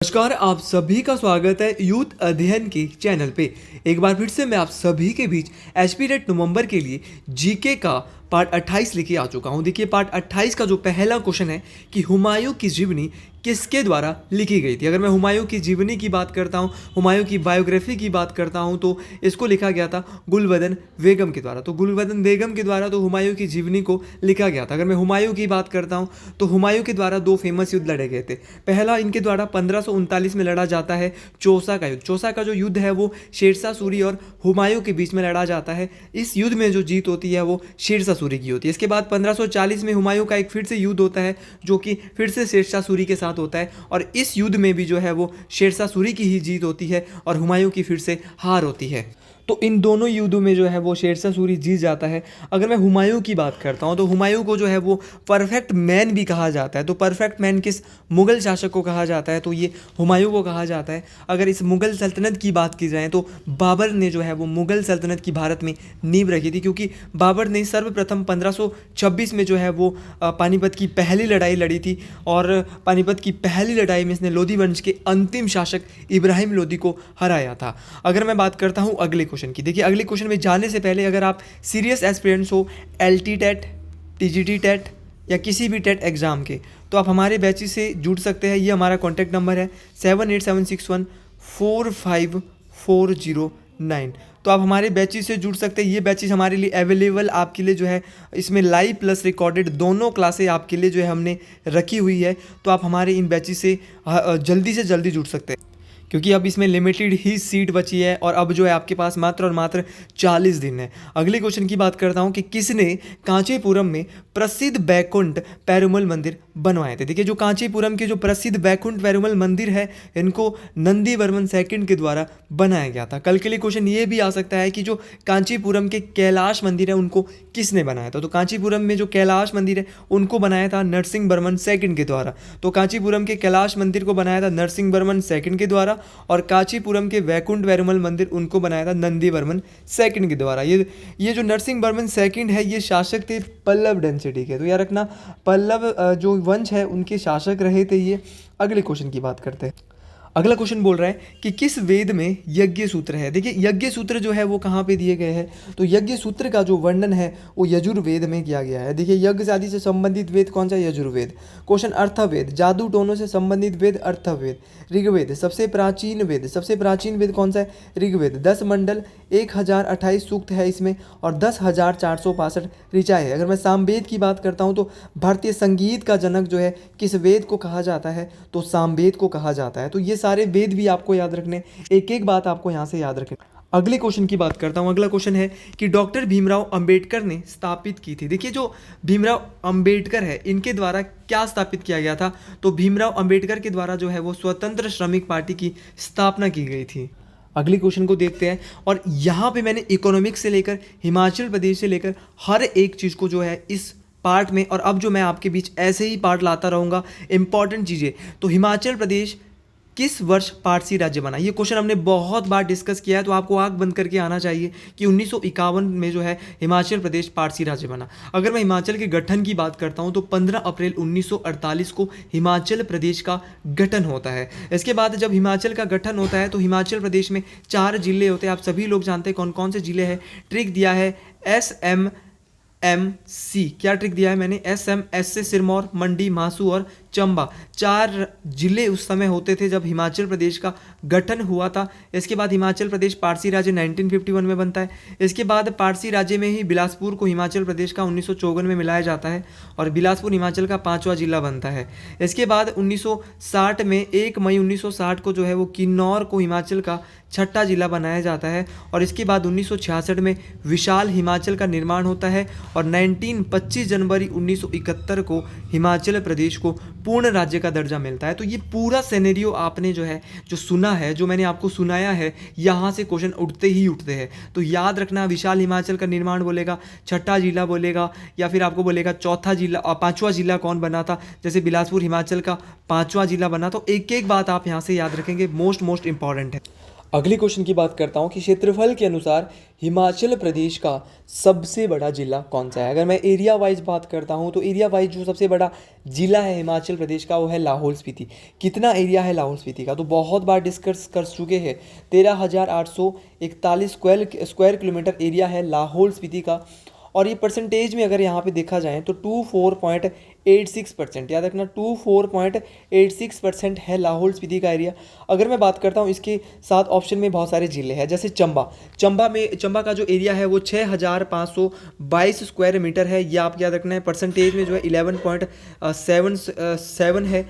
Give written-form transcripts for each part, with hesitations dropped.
नमस्कार, आप सभी का स्वागत है यूथ अध्ययन के चैनल पे। एक बार फिर से मैं आप सभी के बीच एस्पिरेट नवंबर के लिए जीके का पार्ट 28 लेके आ चुका हूँ। देखिए, पार्ट 28 का जो पहला क्वेश्चन है कि हुमायूं की जीवनी किसके द्वारा लिखी गई थी। अगर मैं हुमायूं की जीवनी की बात करता हूँ, हुमायूं की बायोग्राफी की बात करता हूँ, तो इसको लिखा गया था गुलबदन बेगम के द्वारा। तो गुलबदन बेगम के द्वारा तो हुमायूं की जीवनी को लिखा गया था। अगर मैं हुमायूं की बात करता हूँ तो हुमायूं के द्वारा दो फेमस युद्ध लड़े गए थे। पहला इनके द्वारा 1539 में लड़ा जाता है चौसा का युद्ध। चौसा का जो युद्ध है वो शेरशाह सूरी और हुमायूं के बीच में लड़ा जाता है। इस युद्ध में जो जीत होती है वो शेरशाह सूरी की होती है। इसके बाद 1540 में हुमायूं का एक फिर से युद्ध होता है जो कि फिर से शेरशाह सूरी के साथ होता है, और इस युद्ध में भी जो है वो शेरशाह सूरी की ही जीत होती है और हुमायूं की फिर से हार होती है। तो इन दोनों युद्धों में जो है वो शेरशाह सूरी जीत जाता है। अगर मैं हुमायूं की बात करता हूं तो हुमायूं को जो है वो परफेक्ट मैन भी कहा जाता है। तो परफेक्ट मैन किस मुगल शासक को कहा जाता है, तो ये हुमायूं को कहा जाता है। अगर इस मुगल सल्तनत की बात की जाए तो बाबर ने जो है वो मुगल सल्तनत की भारत में नींव रखी थी, क्योंकि बाबर ने सर्वप्रथम 1526 में जो है वो पानीपत की पहली लड़ाई लड़ी थी, और पानीपत की पहली लड़ाई में इसने लोधी वंश के अंतिम शासक इब्राहिम लोधी को हराया था। अगर मैं बात करता हूँ अगले क्वेश्चन की, देखिए अगले क्वेश्चन में जाने से पहले अगर आप सीरियस एस्पिरेंट्स हो एलटी टेट, टीजीटी टेट या किसी भी टेट एग्जाम के, तो आप हमारे बैचेस से जुड़ सकते हैं। ये हमारा कॉन्टैक्ट नंबर है 7876145409। तो आप हमारे बैचेस से जुड़ सकते हैं। ये बैचेस हमारे लिए अवेलेबल आपके लिए जो है, इसमें लाइव प्लस रिकॉर्डेड दोनों क्लासें आपके लिए जो है हमने रखी हुई है। तो आप हमारे इन बैचेस से जल्दी से जल्दी जुड़ सकते हैं, क्योंकि अब इसमें लिमिटेड ही सीट बची है और अब जो है आपके पास मात्र और मात्र 40 दिन है। अगले क्वेश्चन की बात करता हूं कि किसने कांचीपुरम में प्रसिद्ध बैकुंठ पेरुमल मंदिर बनवाए थे। देखिए, जो कांचीपुरम के जो प्रसिद्ध बैकुंठ पेरुमल मंदिर है, इनको नंदीवर्मन सेकंड के द्वारा बनाया गया था। कल के लिए क्वेश्चन ये भी आ सकता है कि जो कांचीपुरम के कैलाश मंदिर है उनको किसने बनाया था। तो कांचीपुरम में जो कैलाश मंदिर है उनको बनाया था नरसिंहवर्मन सेकंड के द्वारा। तो कांचीपुरम के कैलाश मंदिर को बनाया था नरसिंहवर्मन सेकंड के द्वारा, और कांचीपुरम के वैकुंठ पेरुमल मंदिर उनको बनाया था नंदीवर्मन सेकंड के द्वारा। ये जो नरसिंहवर्मन सेकंड है ये शासक थे पल्लव डेंसिटी के। तो याद रखना, पल्लव जो वंश है उनके शासक रहे थे ये। अगले क्वेश्चन की बात करते हैं। अगला क्वेश्चन बोल रहा है कि किस वेद में यज्ञ सूत्र है। देखिए, यज्ञ सूत्र जो है वो कहाँ पे दिए गए हैं, तो यज्ञ सूत्र का जो वर्णन है वो यजुर्वेद में किया गया है। देखिए, यज्ञ आदि से संबंधित वेद कौन सा है? यजुर्वेद। क्वेश्चन अर्थवेद, जादू टोनों से संबंधित वेद अर्थवेद। ऋग्वेद, सबसे प्राचीन वेद, सबसे प्राचीन वेद कौन सा है? ऋग्वेद। 10 मंडल, 1028 सूक्त है इसमें, और 10,465 ऋचाएँ है। अगर मैं सामवेद की बात करता हूँ तो भारतीय संगीत का जनक जो है किस वेद को कहा जाता है? तो सामवेद को कहा जाता है। तो ये सारे वेद भी आपको याद रखने, एक एक बात आपको यहाँ से याद रखनी। अगले क्वेश्चन की बात करता हूँ। अगला क्वेश्चन है कि डॉक्टर भीमराव अंबेडकर ने स्थापित की थी। देखिए, जो भीमराव अंबेडकर है इनके द्वारा क्या स्थापित किया गया था? तो भीमराव अंबेडकर के द्वारा जो है वो स्वतंत्र श्रमिक पार्टी की स्थापना की गई थी। अगले क्वेश्चन को देखते हैं, और यहाँ पे मैंने इकोनॉमिक्स से लेकर हिमाचल प्रदेश से लेकर हर एक चीज़ को जो है इस पार्ट में, और अब जो मैं आपके बीच ऐसे ही पार्ट लाता रहूँगा इंपॉर्टेंट चीज़ें। तो हिमाचल प्रदेश किस वर्ष पारसी राज्य बना? ये क्वेश्चन हमने बहुत बार डिस्कस किया है, तो आपको आंख बंद करके आना चाहिए कि 1951 में जो है हिमाचल प्रदेश पारसी राज्य बना। अगर मैं हिमाचल के गठन की बात करता हूँ तो 15 अप्रैल 1948 को हिमाचल प्रदेश का गठन होता है। इसके बाद जब हिमाचल का गठन होता है तो हिमाचल प्रदेश में 4 जिले होते हैं। आप सभी लोग जानते हैं कौन कौन से जिले हैं। ट्रिक दिया है SMMC। क्या ट्रिक दिया है मैंने? SMS से सिरमौर, मंडी, मासू और चंबा 4 जिले उस समय होते थे जब हिमाचल प्रदेश का गठन हुआ था। इसके बाद हिमाचल प्रदेश पारसी राज्य 1951 में बनता है। इसके बाद पारसी राज्य में ही बिलासपुर को हिमाचल प्रदेश का 1954 में मिलाया जाता है, और बिलासपुर हिमाचल का 5वां जिला बनता है। इसके बाद 1960 में 1 मई 1960 को जो है वो किन्नौर को हिमाचल का 6ठा जिला बनाया जाता है, और इसके बाद 1966 में विशाल हिमाचल का निर्माण होता है, और 25 जनवरी 1971 को हिमाचल प्रदेश को पूर्ण राज्य का दर्जा मिलता है। तो ये पूरा सिनेरियो आपने जो है जो सुना है, जो मैंने आपको सुनाया है, यहाँ से क्वेश्चन उठते ही उठते हैं। तो याद रखना, विशाल हिमाचल का निर्माण बोलेगा, 6ठा जिला बोलेगा, या फिर आपको बोलेगा 4था जिला और 5वां जिला कौन बना था। जैसे बिलासपुर हिमाचल का 5वां जिला बना। तो एक एक बात आप यहाँ से याद रखेंगे, मोस्ट इंपॉर्टेंट है। अगले क्वेश्चन की बात करता हूँ कि क्षेत्रफल के अनुसार हिमाचल प्रदेश का सबसे बड़ा जिला कौन सा है। अगर मैं एरिया वाइज बात करता हूँ तो एरिया वाइज जो सबसे बड़ा जिला है हिमाचल प्रदेश का वो है लाहौल स्पीति। कितना एरिया है लाहौल स्पीति का, तो बहुत बार डिस्कस कर चुके हैं। 13,841 स्क्वायर किलोमीटर एरिया है लाहौल स्पीति का। और ये परसेंटेज में अगर यहाँ पे देखा जाए तो 24.86%, याद रखना 24.86% है लाहौल स्पीति का एरिया। अगर मैं बात करता हूँ इसके साथ ऑप्शन में बहुत सारे ज़िले हैं, जैसे चंबा का जो एरिया है वो 6,522 स्क्वायर मीटर है। ये आप याद रखना है। परसेंटेज में जो है 11.77 है,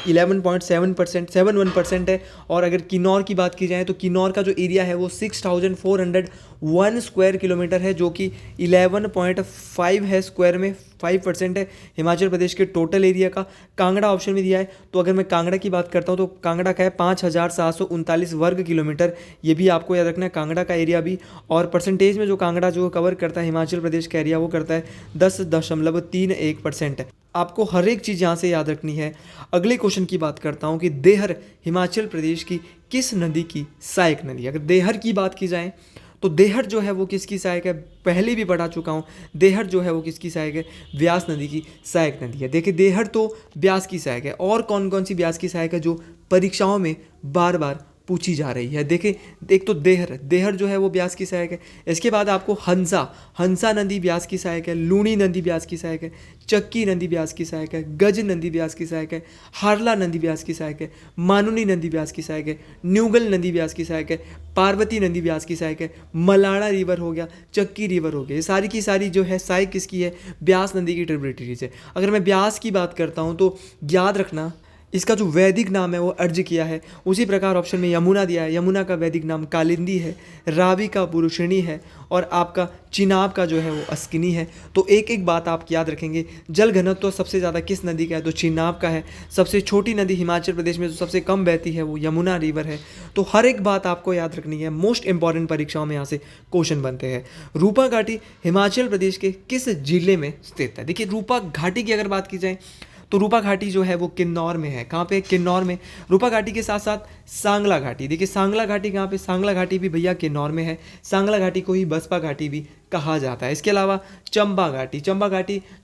11.71% है। और अगर किन्नौर की बात की जाए तो किन्नौर का जो एरिया है वो 6,401 स्क्वायर किलोमीटर है, जो कि 11.5 है, स्क्वायर में 5% है हिमाचल प्रदेश के टोटल एरिया का। कांगड़ा ऑप्शन में दिया है, तो अगर मैं कांगड़ा की बात करता हूँ तो कांगड़ा का है 5,739 वर्ग किलोमीटर। ये भी आपको याद रखना है कांगड़ा का एरिया भी। और परसेंटेज में जो कांगड़ा जो कवर करता है हिमाचल प्रदेश का एरिया वो करता है 10.31% है। आपको हर एक चीज़ यहाँ से याद रखनी है। अगले क्वेश्चन की बात करता हूँ कि देहर हिमाचल प्रदेश की किस नदी की सहायक नदी है। अगर देहर की बात की जाए तो देहर जो है वो किसकी सहायक है, पहले भी पढ़ा चुका हूँ। देहर जो है वो किसकी सहायक है, ब्यास नदी की सहायक नदी है। देखिए देहर तो ब्यास की सहायक है। और कौन कौन सी ब्यास की सहायक है जो परीक्षाओं में बार बार पूछी जा रही है। देखिए एक तो देहर जो है वो ब्यास की सहायक है। इसके बाद आपको हंसा नदी ब्यास की सहायक है, लूणी नदी ब्यास की सहायक है, चक्की नदी ब्यास की सहायक है, गज नदी ब्यास की सहायक है, हारला नदी ब्यास की सहायक है, मानुनी नदी ब्यास की सहायक है, न्यूगल नदी ब्यास की सहायक है, पार्वती नदी ब्यास की सहायक है, मलाड़ा रिवर हो गया, चक्की रिवर हो गया। ये सारी की सारी जो है सहायक किसकी है, ब्यास नदी की ट्रिब्यूटरीज है। अगर मैं ब्यास की बात करता हूँ तो याद रखना इसका जो वैदिक नाम है वो अर्ज किया है। उसी प्रकार ऑप्शन में यमुना दिया है, यमुना का वैदिक नाम कालिंदी है, रावी का पुरुषिणी है, और आपका चिनाब का जो है वो अस्किनी है। तो एक एक बात आप याद रखेंगे। जल घनत्व तो सबसे ज़्यादा किस नदी का है, तो चिनाब का है। सबसे छोटी नदी हिमाचल प्रदेश में जो सबसे कम बहती है वो यमुना रिवर है। तो हर एक बात आपको याद रखनी है। मोस्ट इंपॉर्टेंट परीक्षाओं में यहाँ से क्वेश्चन बनते हैं। रूपा घाटी हिमाचल प्रदेश के किस जिले में स्थित है। देखिए रूपा घाटी की अगर बात की जाए तो रूपा घाटी जो है वो किन्नौर में है। कहाँ पे, किन्नौर में। रूपा घाटी के साथ साथ सांगला घाटी, देखिए सांगला घाटी कहाँ पे, सांगला घाटी भी भैया किन्नौर में है। सांगला घाटी को ही बसपा घाटी भी कहा जाता है। इसके अलावा चंबा घाटी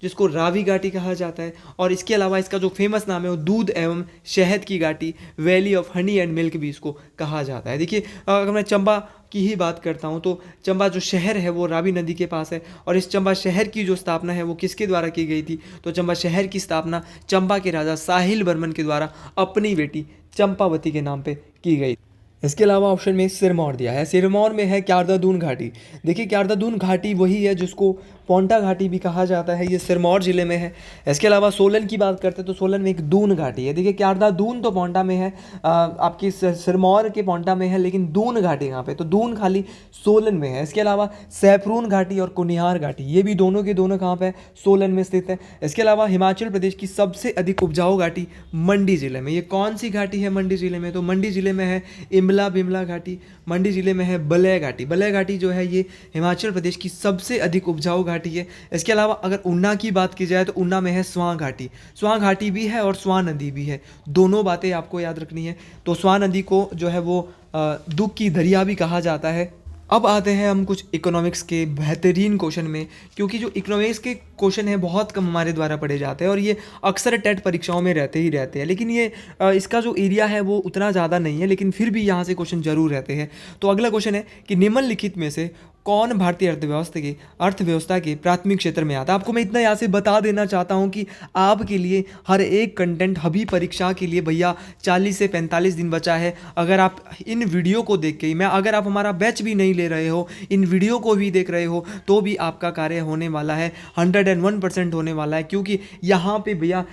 जिसको रावी घाटी कहा जाता है। और इसके अलावा इसका जो फेमस नाम है वो दूध एवं शहद की घाटी, valley of honey and milk भी इसको कहा जाता है। देखिए अगर मैं चंबा की ही बात करता हूँ तो चंबा जो शहर है वो रावी नदी के पास है। और इस चंबा शहर की जो स्थापना है वो किसके द्वारा की गई थी, तो चंबा शहर की स्थापना चंबा के राजा साहिल वर्मन के द्वारा अपनी बेटी चंपावती के नाम पे की गई। इसके अलावा ऑप्शन में सिरमौर दिया है। सिरमौर में है क्यारदादून घाटी। देखिए क्यारदादून घाटी वही है जिसको पोंटा घाटी भी कहा जाता है, ये सिरमौर ज़िले में है। इसके अलावा सोलन की बात करते हैं तो सोलन में एक दून घाटी है। देखिए क्यारदादून तो पोंटा में है, आपकी सिरमौर के पोंटा में है, लेकिन दून घाटी यहाँ पे, तो दून खाली सोलन में है। इसके अलावा सैफरून घाटी और कुनिहार घाटी, ये भी दोनों के दोनों कहाँ पे, सोलन में स्थित है। इसके अलावा हिमाचल प्रदेश की सबसे अधिक उपजाऊ घाटी मंडी ज़िले में। ये कौन सी घाटी है मंडी ज़िले में, तो मंडी ज़िले में है इमला बिमला घाटी। मंडी ज़िले में है बलय घाटी जो है ये हिमाचल प्रदेश की सबसे अधिक उपजाऊ घाटी है। इसके अलावा अगर ऊना की बात की जाए तो ऊना में है स्वां घाटी भी है और स्वां नदी भी है। दोनों बातें आपको याद रखनी है। तो स्वां नदी को जो है वो दुख की दरिया भी कहा जाता है। अब आते हैं हम कुछ इकोनॉमिक्स के बेहतरीन क्वेश्चन में, क्योंकि जो इकोनॉमिक्स के क्वेश्चन हैं बहुत कम हमारे द्वारा पढ़े जाते हैं और ये अक्सर टेट परीक्षाओं में रहते ही रहते हैं। लेकिन ये इसका जो एरिया है वो उतना ज़्यादा नहीं है, लेकिन फिर भी यहाँ से क्वेश्चन जरूर रहते हैं। तो अगला क्वेश्चन है कि निम्नलिखित में से कौन भारतीय अर्थव्यवस्था के प्राथमिक क्षेत्र में आता है। आपको मैं इतना यहाँ से बता देना चाहता हूँ कि आपके लिए हर एक कंटेंट अभी परीक्षा के लिए भैया 40 से 45 दिन बचा है। अगर आप इन वीडियो को देख के ही, अगर आप हमारा बैच भी नहीं ले रहे हो, इन वीडियो को भी देख रहे हो, तो भी आपका कार्य होने वाला है, 101% होने वाला है। क्योंकि यहाँ पे भैया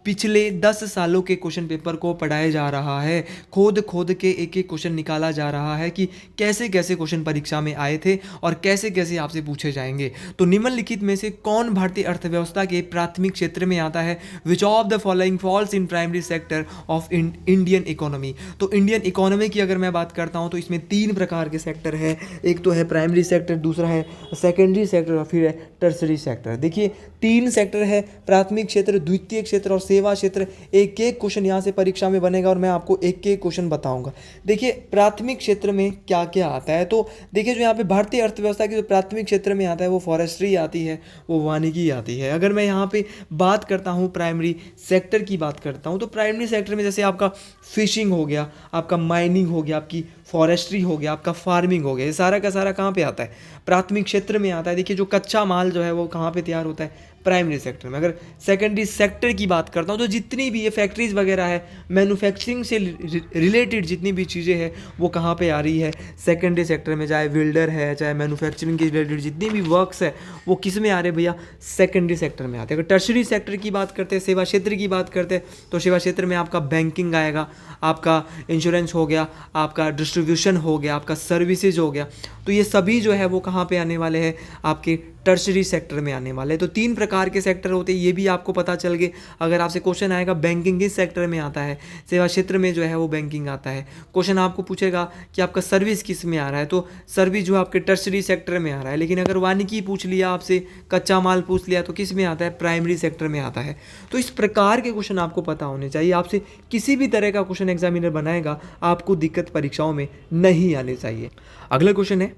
पिछले 10 सालों के क्वेश्चन पेपर को पढ़ाया जा रहा है, खोद के एक एक क्वेश्चन निकाला जा रहा है कि कैसे कैसे क्वेश्चन परीक्षा में आए थे और कैसे कैसे आपसे पूछे जाएंगे। तो निम्नलिखित में से कौन भारतीय अर्थव्यवस्था के प्राथमिक क्षेत्र में आता है। Which of the following falls in primary sector of Indian economy. तो इंडियन इकोनॉमी की अगर मैं बात करता हूँ तो इसमें 3 प्रकार के सेक्टर है। एक तो है प्राइमरी सेक्टर, दूसरा है सेकेंडरी सेक्टर और फिर है टर्सरी सेक्टर। देखिए 3 सेक्टर है, प्राथमिक क्षेत्र, द्वितीय क्षेत्र और सेवा क्षेत्र, एक एक क्वेश्चन यहाँ से परीक्षा में बनेगा और मैं आपको एक एक क्वेश्चन बताऊंगा। देखिए प्राथमिक क्षेत्र में क्या क्या आता है, तो देखिए जो यहाँ पे भारतीय अर्थव्यवस्था की जो प्राथमिक क्षेत्र में आता है वो फॉरेस्ट्री आती है, वो वानिकी आती है। अगर मैं यहाँ पे बात करता हूँ प्राइमरी सेक्टर की बात करता हूँ, तो प्राइमरी सेक्टर में जैसे आपका फिशिंग हो गया, आपका माइनिंग हो गया, आपकी फॉरेस्ट्री हो गया, आपका फार्मिंग हो गया, ये सारा का सारा कहाँ पे आता है, प्राथमिक क्षेत्र में आता है। देखिए जो कच्चा माल जो है वो कहाँ पे तैयार होता है, प्राइमरी सेक्टर में। अगर सेकेंडरी सेक्टर की बात करता हूँ तो जितनी भी ये फैक्ट्रीज वगैरह है, मैन्युफैक्चरिंग से रिलेटेड जितनी भी चीज़ें हैं वो कहाँ पे आ रही है, सेकेंडरी सेक्टर में। चाहे बिल्डर है, चाहे मैन्युफैक्चरिंग के रिलेटेड जितनी भी वर्क्स है वो किस में आ रहे हैं भैया, सेकेंडरी सेक्टर में आते हैं। अगर टर्शरी सेक्टर की बात करते हैं, सेवा क्षेत्र की बात करते हैं, तो सेवा क्षेत्र में आपका बैंकिंग आएगा, आपका इंश्योरेंस हो गया, आपका डिस्ट्रीब्यूशन हो गया, आपका सर्विसेज हो गया। तो ये सभी जो है वो कहाँ पे आने वाले हैं, आपके टर्शरी सेक्टर में आने वाले हैं। तो 3 प्रकार के सेक्टर होते हैं, ये भी आपको पता चल गए। अगर आपसे क्वेश्चन आएगा बैंकिंग किस सेक्टर में आता है, सेवा क्षेत्र में जो है वो बैंकिंग आता है। क्वेश्चन आपको पूछेगा कि आपका सर्विस किस में आ रहा है, तो सर्विस जो आपके टर्शरी सेक्टर में आ रहा है। लेकिन अगर वानिकी पूछ लिया आपसे, कच्चा माल पूछ लिया, तो किस में आता है, प्राइमरी सेक्टर में आता है। तो इस प्रकार के क्वेश्चन आपको पता होने चाहिए। आपसे किसी भी तरह का क्वेश्चन एग्जामिनर बनाएगा, आपको दिक्कत परीक्षाओं में नहीं आनी चाहिए। अगला क्वेश्चन है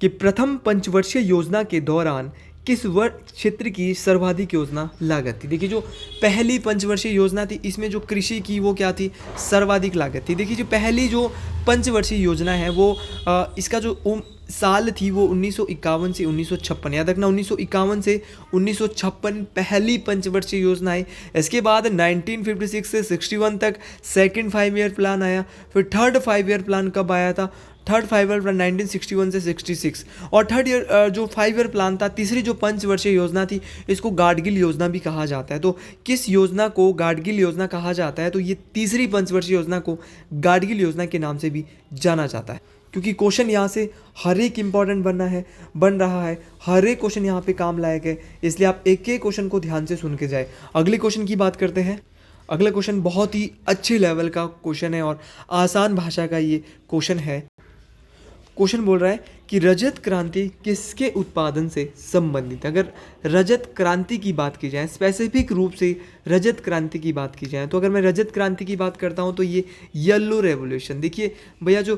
कि प्रथम पंचवर्षीय योजना के दौरान किस वर्ष क्षेत्र की सर्वाधिक योजना लागत थी। देखिए जो पहली पंचवर्षीय योजना थी इसमें जो कृषि की वो क्या थी, सर्वाधिक लागत थी। देखिए जो पहली जो पंचवर्षीय योजना है वो इसका जो साल थी वो 1951 से 1956, याद रखना 1951 से 1956 पहली पंचवर्षीय योजना है। इसके बाद 1956 से 61 तक सेकंड 5 ईयर प्लान आया। फिर थर्ड 5 ईयर प्लान कब आया था, थर्ड 5 ईयर प्लान 1961 से 66। और थर्ड ईयर जो 5 ईयर प्लान था, तीसरी जो पंचवर्षीय योजना थी, इसको गाडगिल योजना भी कहा जाता है। तो किस योजना को गाडगिल योजना कहा जाता है, तो ये तीसरी पंचवर्षीय योजना को गाडगिल योजना के नाम से भी जाना जाता है। क्योंकि क्वेश्चन यहाँ से हर एक इंपॉर्टेंट बन रहा है, हर एक क्वेश्चन यहाँ पे काम लायक है, इसलिए आप एक एक क्वेश्चन को ध्यान से सुन के जाए। अगले क्वेश्चन की बात करते हैं। अगला क्वेश्चन बहुत ही अच्छे लेवल का क्वेश्चन है और आसान भाषा का ये क्वेश्चन है। क्वेश्चन बोल रहा है कि रजत क्रांति किसके उत्पादन से संबंधित है। अगर रजत क्रांति की बात की जाए, स्पेसिफिक रूप से रजत क्रांति की बात की जाए, तो अगर मैं रजत क्रांति की बात करता हूँ तो ये येलो रेवोल्यूशन। देखिए भैया जो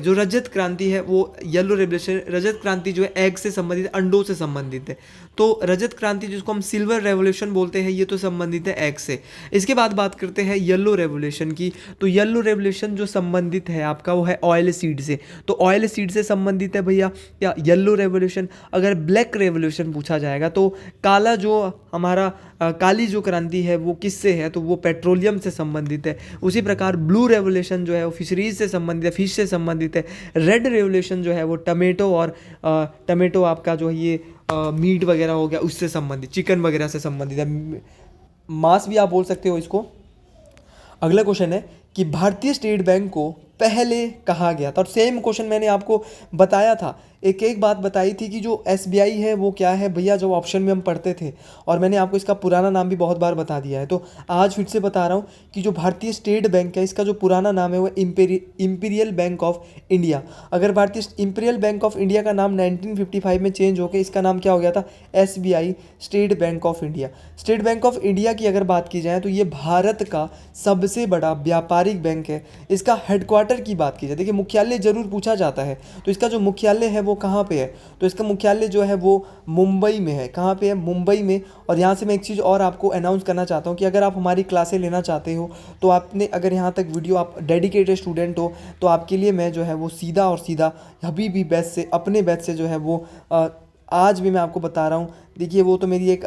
जो रजत क्रांति है वो येलो रेवोल्यूशन, रजत क्रांति जो है एग से संबंधित है, अंडों से संबंधित है। तो रजत क्रांति जिसको हम सिल्वर रेवोल्यूशन बोलते हैं, ये तो संबंधित है एग से। इसके बाद बात करते हैं येलो रेवोल्यूशन की। तो येलो रेवोल्यूशन जो संबंधित है आपका वो है ऑयल सीड से। तो ऑयल सीड से संबंधित है भैया या येलो रेवोल्यूशन। अगर ब्लैक रेवोल्यूशन पूछा जाएगा तो काला जो हमारा काली जो क्रांति है वो किससे है, तो वो पेट्रोलियम से संबंधित है। उसी प्रकार ब्लू रेवोल्यूशन जो है वो फिशरीज से संबंधित है, फिश से संबंधित है। रेड रेवोल्यूशन जो है वो टमेटो और टमेटो आपका जो है ये मीट वगैरह हो गया उससे संबंधित, चिकन वगैरह से संबंधित है, मांस भी आप बोल सकते हो इसको। अगला क्वेश्चन है कि भारतीय स्टेट बैंक को पहले कहा गया था, और सेम क्वेश्चन मैंने आपको बताया था, एक बात बताई थी कि जो SBI है वो क्या है भैया, जो ऑप्शन में हम पढ़ते थे, और मैंने आपको इसका पुराना नाम भी बहुत बार बता दिया है। तो आज फिर से बता रहा हूँ कि जो भारतीय स्टेट बैंक है इसका जो पुराना नाम है वो इंपीरियल बैंक ऑफ इंडिया। अगर भारतीय इंपीरियल बैंक ऑफ इंडिया का नाम 1955 में चेंज होकर इसका नाम क्या हो गया था, SBI state bank of India. State bank of India की अगर बात की जाए तो ये भारत का सबसे बड़ा व्यापारिक बैंक है। इसका हेडक्वार्टर की बात की जाए, देखिए मुख्यालय जरूर पूछा जाता है, तो इसका जो मुख्यालय है वो कहाँ पे है, तो इसका मुख्यालय जो है वो मुंबई में है। कहाँ पे है, मुंबई में। और यहाँ से मैं एक चीज़ और आपको अनाउंस करना चाहता हूँ कि अगर आप हमारी क्लासें लेना चाहते हो तो आपने अगर यहाँ तक वीडियो आप डेडिकेटेड स्टूडेंट हो तो आपके लिए मैं जो है वो सीधा और सीधा अभी भी बैच से, अपने बैच से जो है वो आज भी मैं आपको बता रहा हूँ। देखिए वो तो मेरी एक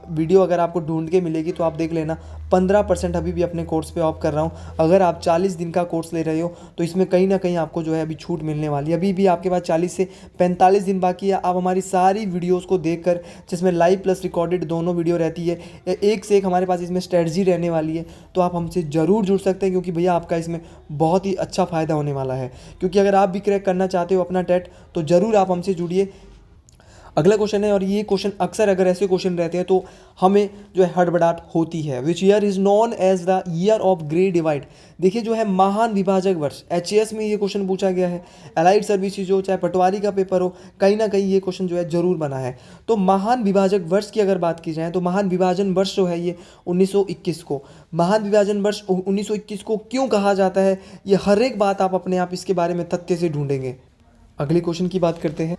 वीडियो अगर आपको ढूंढ के मिलेगी तो आप देख लेना, 15% अभी भी अपने कोर्स पे ऑफ कर रहा हूँ। अगर आप 40 दिन का कोर्स ले रहे हो तो इसमें कहीं ना कहीं आपको जो है अभी छूट मिलने वाली है। अभी भी आपके पास 40 से 45 दिन बाकी है। आप हमारी सारी वीडियोस को देखकर, जिसमें लाइव प्लस रिकॉर्डेड दोनों वीडियो रहती है, एक से एक हमारे पास इसमें स्ट्रेटजी रहने वाली है, तो आप हमसे ज़रूर जुड़ सकते हैं, क्योंकि भैया आपका इसमें बहुत ही अच्छा फ़ायदा होने वाला है। क्योंकि अगर आप भी क्रैक करना चाहते हो अपना टेट तो ज़रूर आप हमसे जुड़िए। अगला क्वेश्चन है, और ये क्वेश्चन अक्सर अगर ऐसे क्वेश्चन रहते हैं तो हमें जो है हड़बड़ाहट होती है। Which year is known as the year of great divide. देखिए जो है महान विभाजक वर्ष, एचएएस में ये क्वेश्चन पूछा गया है, एलाइड सर्विसेज हो चाहे पटवारी का पेपर हो, कहीं ना कहीं ये क्वेश्चन जो है जरूर बना है। तो महान विभाजक वर्ष की अगर बात की जाए तो महान विभाजन वर्ष जो है ये 1921 को, महान विभाजन वर्ष 1921 को क्यों कहा जाता है, ये हर एक बात आप अपने आप इसके बारे में तथ्य से ढूंढेंगे। अगले क्वेश्चन की बात करते हैं।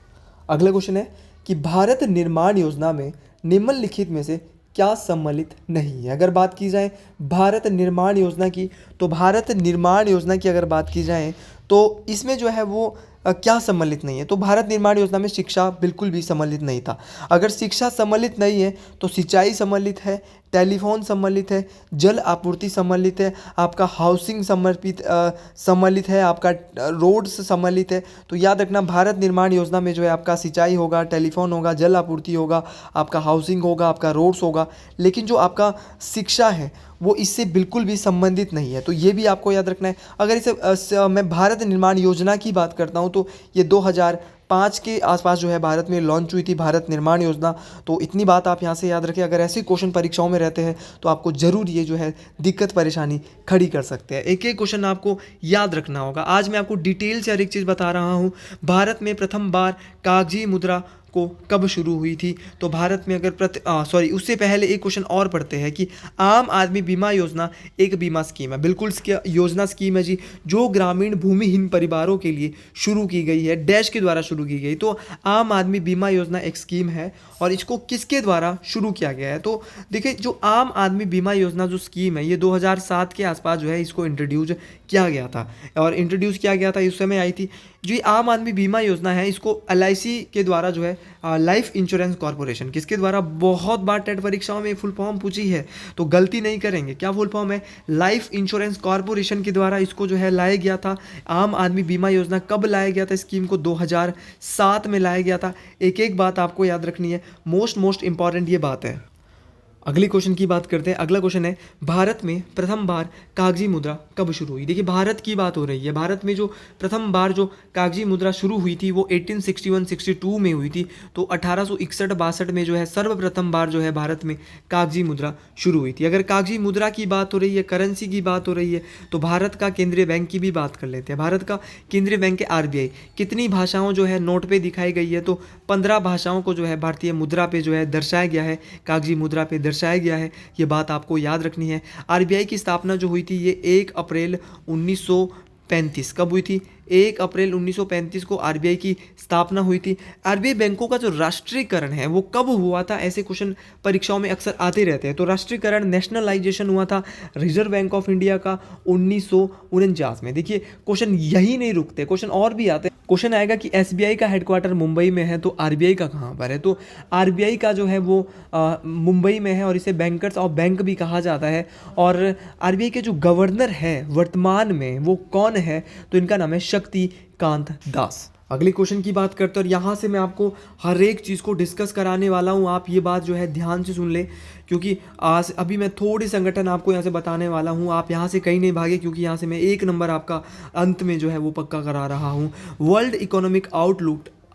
अगला क्वेश्चन है कि भारत निर्माण योजना में निम्नलिखित में से क्या सम्मिलित नहीं है। अगर बात की जाए भारत निर्माण योजना की, तो भारत निर्माण योजना की अगर बात की जाए तो इसमें जो है वो क्या सम्मिलित नहीं है। तो भारत निर्माण योजना में शिक्षा बिल्कुल भी सम्मिलित नहीं था। अगर शिक्षा सम्मिलित नहीं है तो सिंचाई सम्मिलित है, टेलीफोन सम्मिलित है, जल आपूर्ति सम्मिलित है, आपका हाउसिंग सम्मिलित है, आपका रोड्स सम्मिलित है। तो याद रखना भारत निर्माण योजना में जो है आपका सिंचाई होगा, टेलीफोन होगा, जल आपूर्ति होगा, आपका हाउसिंग होगा, आपका रोड्स होगा, लेकिन जो आपका शिक्षा है वो इससे बिल्कुल भी संबंधित नहीं है। तो ये भी आपको याद रखना है। अगर इसे मैं भारत निर्माण योजना की बात करता हूँ तो ये 2005 के आसपास जो है भारत में लॉन्च हुई थी भारत निर्माण योजना। तो इतनी बात आप यहाँ से याद रखें। अगर ऐसे क्वेश्चन परीक्षाओं में रहते हैं तो आपको ज़रूर ये जो है दिक्कत परेशानी खड़ी कर सकते हैं। एक एक क्वेश्चन आपको याद रखना होगा। आज मैं आपको डिटेल से हर एक चीज़ बता रहा हूँ। भारत में प्रथम बार कागजी मुद्रा को कब शुरू हुई थी। तो भारत में अगर उससे पहले एक क्वेश्चन और पढ़ते हैं कि आम आदमी बीमा योजना एक बीमा स्कीम है। बिल्कुल योजना स्कीम है जी, जो ग्रामीण भूमिहीन परिवारों के लिए शुरू की गई है, डैश के द्वारा शुरू की गई। तो आम आदमी बीमा योजना एक स्कीम है और इसको किसके द्वारा शुरू किया गया है। तो देखिए जो आम आदमी बीमा योजना जो स्कीम है ये 2007 के आसपास जो है इसको इंट्रोड्यूस किया गया था। और इंट्रोड्यूस किया गया था इस समय आई थी जो ये आम आदमी बीमा योजना है, इसको एलआईसी के द्वारा जो है लाइफ इंश्योरेंस कॉरपोरेशन, किसके द्वारा, बहुत बार टेट परीक्षाओं में फुल फॉर्म पूछी है तो गलती नहीं करेंगे। क्या फुल फॉर्म है? लाइफ इंश्योरेंस कॉरपोरेशन के द्वारा इसको जो है लाया गया था। आम आदमी बीमा योजना कब लाया गया था? स्कीम को 2007 में लाया गया था। एक एक बात आपको याद रखनी है, मोस्ट इंपॉर्टेंट ये बात है। अगले क्वेश्चन की बात करते हैं। अगला क्वेश्चन है भारत में प्रथम बार कागजी मुद्रा कब शुरू हुई। देखिए भारत की बात हो रही है। भारत में जो प्रथम बार जो कागजी मुद्रा शुरू हुई थी वो 1861-62 में हुई थी। तो 1861-62 में जो है सर्वप्रथम बार जो है भारत में कागजी मुद्रा शुरू हुई थी। अगर कागजी मुद्रा की बात हो रही है, करेंसी की बात हो रही है, तो भारत का केंद्रीय बैंक की भी बात कर लेते हैं। भारत का केंद्रीय बैंक आरबीआई कितनी भाषाओं जो है नोट पे दिखाई गई है, तो 15 भाषाओं को जो है भारतीय मुद्रा पे जो है दर्शाया गया है, कागजी मुद्रा पे दर्शाया गया है। ये बात आपको याद रखनी है। आरबीआई की स्थापना जो हुई थी ये 1 अप्रैल 1935 कब हुई थी? 1 अप्रैल 1935 को आरबीआई की स्थापना हुई थी। आरबीआई बैंकों का जो राष्ट्रीयकरण है वो कब हुआ था? ऐसे क्वेश्चन परीक्षाओं में अक्सर आते रहते हैं। तो राष्ट्रीयकरण, नेशनलाइजेशन हुआ था रिजर्व बैंक ऑफ इंडिया का 1949 में। देखिए क्वेश्चन यही नहीं रुकते, क्वेश्चन और भी आते हैं। क्वेश्चन आएगा कि एसबीआई का हेडक्वार्टर मुंबई में है, तो आरबीआई का कहाँ पर है? तो आरबीआई का जो है वो मुंबई में है और इसे बैंकर्स ऑफ बैंक भी कहा जाता है। और आरबीआई के जो गवर्नर है वर्तमान में वो कौन है? तो इनका नाम है शक्तिकांत दास। अगले क्वेश्चन की बात करते हैं और यहाँ से मैं आपको हर एक चीज़ को डिस्कस कराने वाला हूँ। आप ये बात जो है ध्यान से सुन ले, क्योंकि आज अभी मैं थोड़े संगठन आपको यहाँ से बताने वाला हूँ। आप यहाँ से कहीं नहीं भागे, क्योंकि यहाँ से मैं 1 नंबर आपका अंत में जो है वो पक्का करा रहा हूँ। वर्ल्ड इकोनॉमिक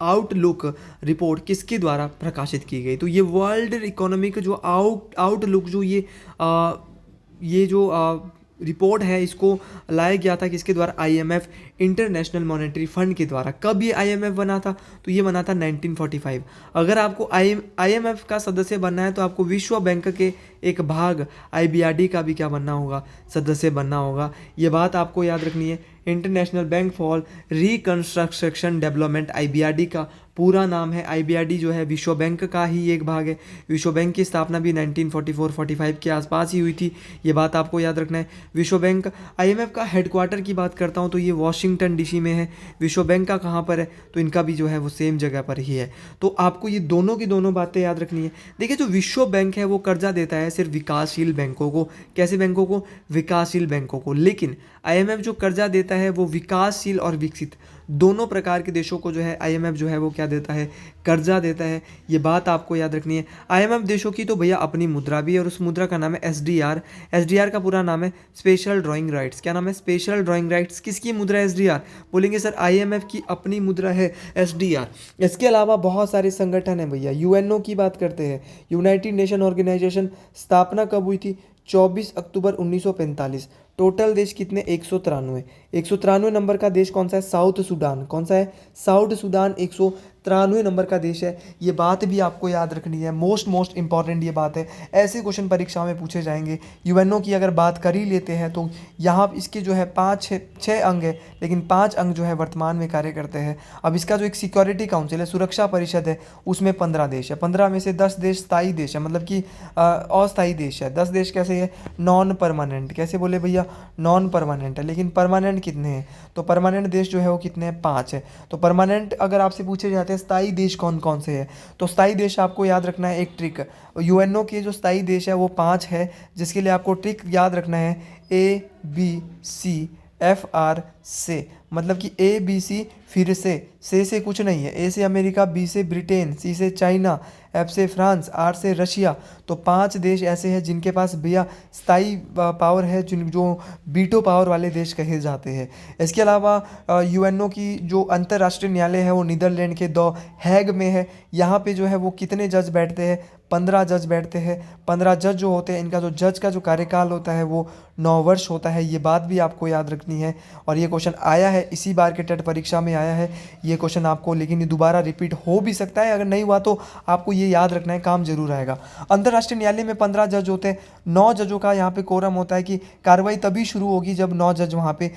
आउटलुक रिपोर्ट किसके द्वारा प्रकाशित की गई? तो ये वर्ल्ड इकोनॉमिक जो आउटलुक जो ये जो रिपोर्ट है इसको लाया गया था किसके द्वारा? आईएमएफ, इंटरनेशनल मॉनेटरी फंड के द्वारा। कब ये आईएमएफ बना था? तो ये बना था 1945। अगर आपको आईएमएफ का सदस्य बनना है तो आपको विश्व बैंक के एक भाग आईबीआरडी का भी क्या बनना होगा? सदस्य बनना होगा। ये बात आपको याद रखनी है। International bank for reconstruction development, IBRD का पूरा नाम है। आईबीआरडी जो है विश्व बैंक का ही एक भाग है। विश्व बैंक की स्थापना भी 1944-45 के आसपास ही हुई थी। ये बात आपको याद रखना है। विश्व बैंक, आईएमएफ का हेडक्वार्टर की बात करता हूँ तो ये वाशिंगटन डीसी में है। विश्व बैंक का कहाँ पर है? तो इनका भी जो है वो सेम जगह पर ही है। तो आपको ये दोनों की दोनों बातें याद रखनी है। देखिए जो विश्व बैंक है वो कर्जा देता है सिर्फ विकासशील बैंकों को। कैसे बैंकों को? विकासशील बैंकों को। लेकिन आईएमएफ जो कर्जा देता है वो विकासशील और विकसित दोनों प्रकार के देशों को जो है आईएमएफ जो है वो क्या देता है, कर्जा देता है। ये बात आपको याद रखनी है। आईएमएफ देशों की तो भैया अपनी मुद्रा भी है और उस मुद्रा का नाम है एसडीआर। एसडीआर का पूरा नाम है स्पेशल ड्राइंग राइट्स। क्या नाम है? Special drawing rights. किसकी मुद्रा है एसडीआर? बोलेंगे सर आईएमएफ की अपनी मुद्रा है एसडीआर। इसके अलावा बहुत सारे संगठन हैं भैया। यूएनओ की बात करते हैं, यूनाइटेड नेशन ऑर्गेनाइजेशन, स्थापना कब हुई थी? 24 अक्टूबर 1945। टोटल देश कितने? 193। 193 नंबर का देश कौन सा है? South Sudan. कौन सा है? साउथ सूडान 193 नंबर का देश है। ये बात भी आपको याद रखनी है, मोस्ट इंपॉर्टेंट ये बात है। ऐसे क्वेश्चन परीक्षा में पूछे जाएंगे। यूएनओ की अगर बात कर ही लेते हैं तो यहाँ इसके जो है 5-6 अंग है, लेकिन 5 अंग जो है वर्तमान में कार्य करते हैं। अब इसका जो एक सिक्योरिटी काउंसिल है, सुरक्षा परिषद है, उसमें 15 देश है। 15 में से 10 देश स्थायी देश है, मतलब कि अस्थायी देश है। 10 देश कैसे है? Non permanent. कैसे बोले भैया? नॉन परमानेंट है। लेकिन परमानेंट कितने हैं? तो परमानेंट देश जो है वो कितने हैं? 5 है। तो परमानेंट अगर आपसे पूछे जाते हैं स्थायी देश कौन कौन से हैं, तो स्थायी देश आपको याद रखना है एक ट्रिक। यूएनओ के जो स्थायी देश है वो 5 है, जिसके लिए आपको ट्रिक याद रखना है ABCFR से। मतलब कि ABC फिर से कुछ नहीं है। ए से अमेरिका, बी से ब्रिटेन, सी से चाइना, एफ से फ्रांस, आर से रशिया। तो 5 देश ऐसे हैं जिनके पास भैया स्थायी पावर है, जो बीटो पावर वाले देश कहे जाते हैं। इसके अलावा यूएनओ की जो अंतर्राष्ट्रीय न्यायालय है वो नीदरलैंड के द हैग में है। यहाँ पे जो है वो कितने जज बैठते हैं? 15 जज बैठते हैं। 15 जज जो होते हैं, इनका जो जज का जो कार्यकाल होता है वो 9 वर्ष होता है। ये बात भी आपको याद रखनी है। और ये क्वेश्चन आया है, इसी बार के टेट परीक्षा में आया है ये क्वेश्चन आपको, लेकिन ये दोबारा रिपीट हो भी सकता है। अगर नहीं हुआ तो आपको ये याद रखना है, काम जरूर आएगा। अंतर्राष्ट्रीय न्यायालय में 15 जज होते हैं। 9 जजों का यहाँ पे कोरम होता है कि कार्रवाई तभी शुरू होगी जब 9 जज वहाँ पे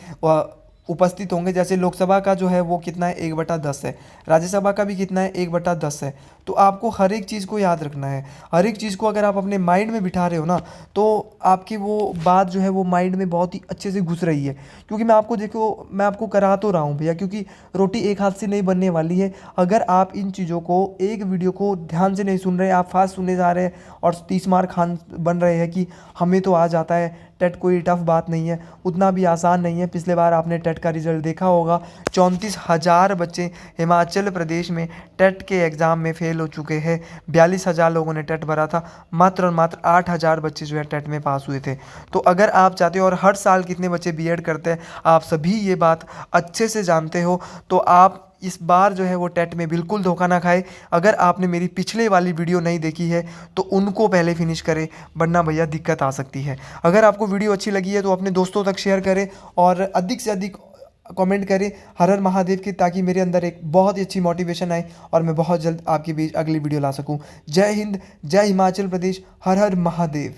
उपस्थित होंगे। जैसे लोकसभा का जो है वो कितना है? 1/10 है। राज्यसभा का भी कितना है? 1/10 है। तो आपको हर एक चीज़ को याद रखना है। हर एक चीज़ को अगर आप अपने माइंड में बिठा रहे हो ना, तो आपकी वो बात जो है वो माइंड में बहुत ही अच्छे से घुस रही है। क्योंकि मैं आपको करा तो रहा हूँ भैया, क्योंकि रोटी एक हाथ से नहीं बनने वाली है। अगर आप इन चीज़ों को, एक वीडियो को ध्यान से नहीं सुन रहे, आप फास्ट सुनने जा रहे हैं और 30 मार्क खान बन रहे हैं कि हमें तो आ जाता है, टेट कोई टफ बात नहीं है, उतना भी आसान नहीं है। पिछले बार आपने टेट का रिजल्ट देखा होगा, 34,000 बच्चे हिमाचल प्रदेश में टेट के एग्ज़ाम में फेल हो चुके हैं। 42,000 लोगों ने टेट भरा था, मात्र और मात्र 8,000 बच्चे जो है टेट में पास हुए थे। तो अगर आप चाहते हो, और हर साल कितने बच्चे बीएड करते हैं, आप सभी ये बात अच्छे से जानते हो, तो आप इस बार जो है वो टेट में बिल्कुल धोखा ना खाए। अगर आपने मेरी पिछले वाली वीडियो नहीं देखी है तो उनको पहले फिनिश करें, वरना भैया दिक्कत आ सकती है। अगर आपको वीडियो अच्छी लगी है तो अपने दोस्तों तक शेयर करें और अधिक से अधिक कमेंट करें हर हर महादेव की, ताकि मेरे अंदर एक बहुत ही अच्छी मोटिवेशन आए और मैं बहुत जल्द आपके बीच अगली वीडियो ला सकूं। जय हिंद, जय हिमाचल प्रदेश, हर हर महादेव।